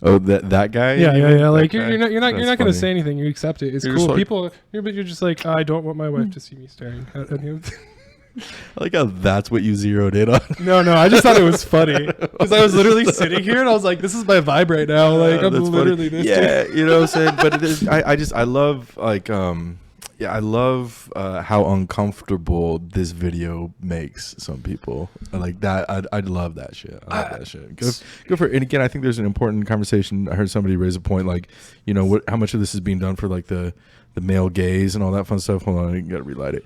Oh, that guy. Yeah. Like guy? you're not going funny. to say anything. You accept it. It's You're cool. just like, But you're just like, I don't want my wife to see me staring at him. I like how that's what you zeroed in on. No, I just thought it was funny because I was literally sitting here and I was like, this is my vibe right now. Like I'm literally funny. this. Yeah, you know what I'm saying. But it is. I love like I love how uncomfortable this video makes some people. Like that. I love that shit. I love that shit. Go for it. And again, I think there's an important conversation. I heard somebody raise a point like, how much of this is being done for like the male gaze and all that fun stuff. Hold on, I gotta relight it.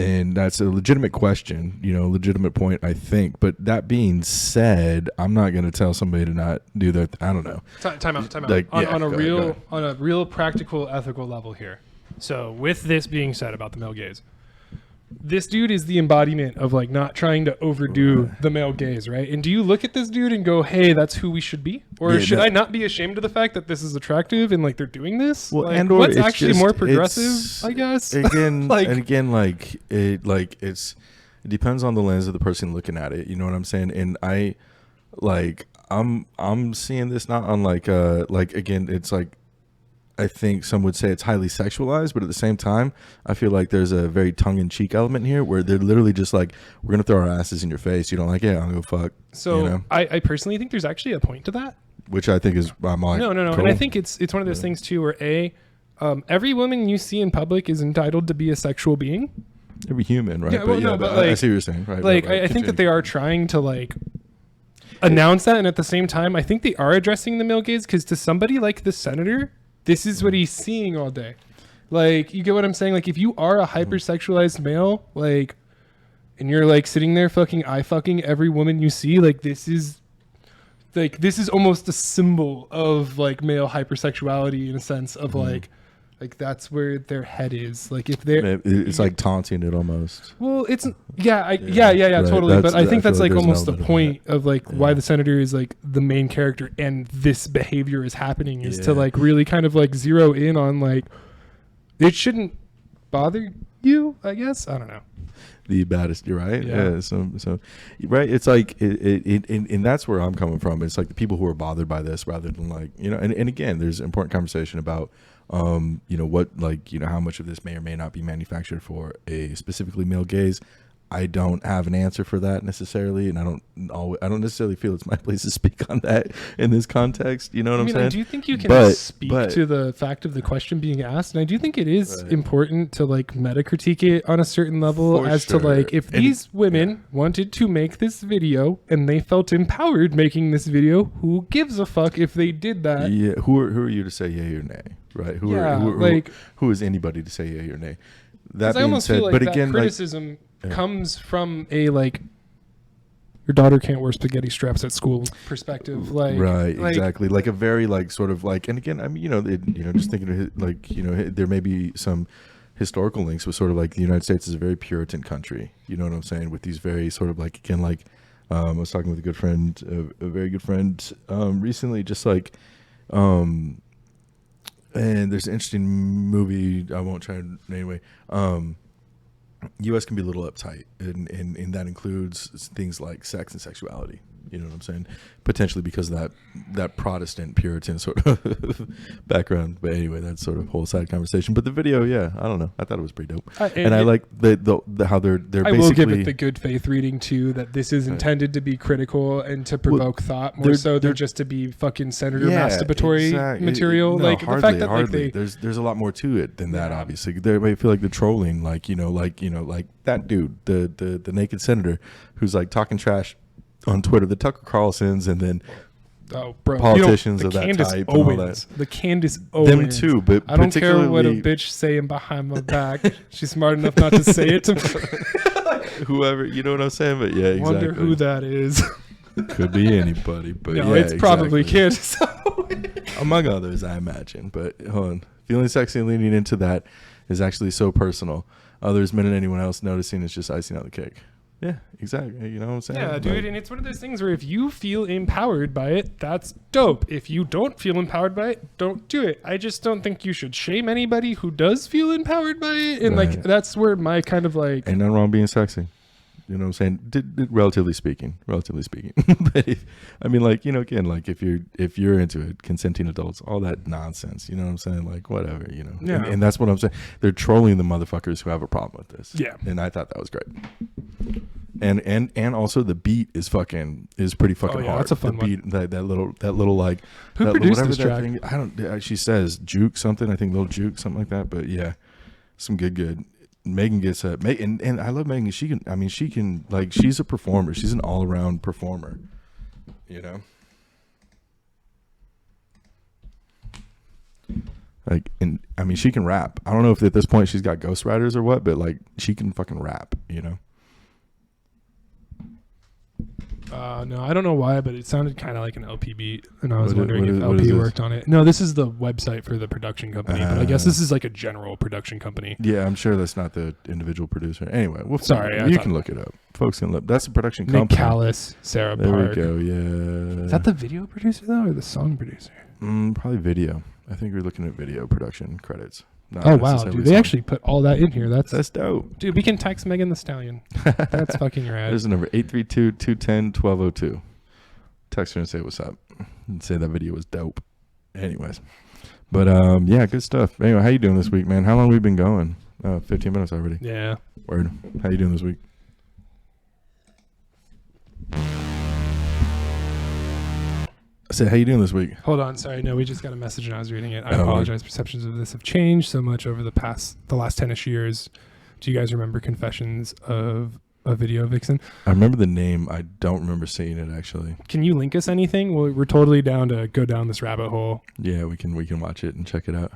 And that's a legitimate question, legitimate point, I think. But that being said, I'm not going to tell somebody to not do that. I don't know. Time out. Like, on a real practical, ethical level here. So with this being said about the male gaze, this dude is the embodiment of like not trying to overdo the male gaze, right? And do you look at this dude and go, hey, that's who we should be? Or should I not be ashamed of the fact that this is attractive and like they're doing this? Well, like, and or what's it's actually just, more progressive, I guess? Again, like, and again, it depends on the lens of the person looking at it. You know what I'm saying? And I'm seeing this not on like again, it's like, I think some would say it's highly sexualized, but at the same time, I feel like there's a very tongue-in-cheek element here where they're literally just like, we're going to throw our asses in your face. You don't like it? I'm going to go fuck. So I personally think there's actually a point to that. Which I think is, I'm like, no. Cool. And I think it's one of those things too where every woman you see in public is entitled to be a sexual being. Every human, right? Yeah, but I see what you're saying. Right. Like, right. I think that they are trying to like announce that. And at the same time, I think they are addressing the male gaze because to somebody like the senator, this is what he's seeing all day. Like, you get what I'm saying? Like, if you are a hypersexualized male, like, and you're like sitting there fucking every woman you see, like, this is almost a symbol of like male hypersexuality in a sense of like that's where their head is. Like, if they're, it's like taunting it almost. well, it's right. Totally. But I think that's like almost the point of like why the senator is like the main character and this behavior is happening is to like really kind of like zero in on like it shouldn't bother you, I guess. I don't know. The baddest, you're right. Yeah. So right. It's like and that's where I'm coming from. It's like the people who are bothered by this rather than like, and again, there's an important conversation about what, like, how much of this may or may not be manufactured for a specifically male gaze. I don't have an answer for that necessarily, and I don't necessarily feel it's my place to speak on that in this context. You know what I'm saying? I do think you can speak to the fact of the question being asked, and I do think it is important to like meta critique it on a certain level to like if these women wanted to make this video and they felt empowered making this video, who gives a fuck if they did that? Yeah, who are you to say yay or nay? Right? Who is anybody to say yay or nay? That being said, but again, criticism comes from a like your daughter can't wear spaghetti straps at school perspective, exactly, like a very like sort of like, and again, I mean, just thinking of like, there may be some historical links with sort of like the United States is a very Puritan country, you know what I'm saying, with these very sort of like, again, like I was talking with a good friend, a very good friend recently, just like and there's an interesting movie, I won't try to anyway, U.S. can be a little uptight, and that includes things like sex and sexuality. You know what I'm saying? Potentially because of that Protestant Puritan sort of background. But anyway, that's sort of whole side conversation. But the video, I don't know. I thought it was pretty dope, and I like the how they're basically. I will give it the good faith reading too that this is intended to be critical and to provoke thought more so than just to be fucking senator masturbatory material. No, like hardly, the fact that like there's a lot more to it than that. Obviously, they may feel like they're trolling, like that dude, the naked senator who's like talking trash on Twitter, the Tucker Carlsons, and then politicians of that type, and all that. The Candace Owens, them too, but I don't care what a bitch saying behind my back. She's smart enough not to say it to me. Whoever, you know what I'm saying? But yeah, exactly. Wonder who that is. Could be anybody, but no, it's probably Candace. Among others, I imagine. But hold on, feeling sexy and leaning into that is actually so personal. Others, men and anyone else noticing, is just icing on the cake. Yeah, exactly. You know what I'm saying? Yeah, dude, and it's one of those things where if you feel empowered by it, that's dope. If you don't feel empowered by it, don't do it. I just don't think you should shame anybody who does feel empowered by it. And like, that's where my kind of like... Ain't nothing wrong being sexy. You know what I'm saying? Relatively speaking. But I mean, like, you know, again, like if you're into it, consenting adults, all that nonsense. You know what I'm saying? Like whatever, you know. Yeah. And that's what I'm saying. They're trolling the motherfuckers who have a problem with this. Yeah. And I thought that was great. And also the beat is pretty fucking hard. That's a fun the beat, one. That little like Who that, produced whatever this that track? thing. I don't. She says juke something. I think little juke something like that. But yeah, some good. Megan gets up, and I love Megan. She can like she's a performer. She's an all around performer. You know. Like, and I mean, she can rap. I don't know if at this point she's got ghostwriters or what, but like she can fucking rap. You know. No, I don't know why, but it sounded kind of like an LP beat, and I was What wondering if is LP this? worked on it. No, this is the website for the production company, but I guess this is like a general production company. Yeah, I'm sure that's not the individual producer. Anyway, Sorry, you can look it up. Folks can look. That's a production Nick company. Callis, Sarah There Park. we go. Yeah. Is that the video producer though, or the song producer? Probably video. I think we're looking at video production credits. Not Oh wow, necessarily dude! They song. actually put all that in here. That's dope. Dude. We can text Megan the Stallion. That's fucking rad. There's the number 832-210-1202. Text her and say what's up. And say that video was dope. Anyways. But yeah, good stuff. Anyway, how you doing this week, man? How long have we been going? 15 minutes already. Yeah. Word. How you doing this week? I said, how you doing this week? Hold on, sorry. No, we just got a message and I was reading it. I Oh. apologize. Perceptions of this have changed so much over the last 10ish years. Do you guys remember Confessions of a Video Vixen? I remember the name. I don't remember seeing it actually. Can you link us anything? We're totally down to go down this rabbit hole. Yeah, we can watch it and check it out.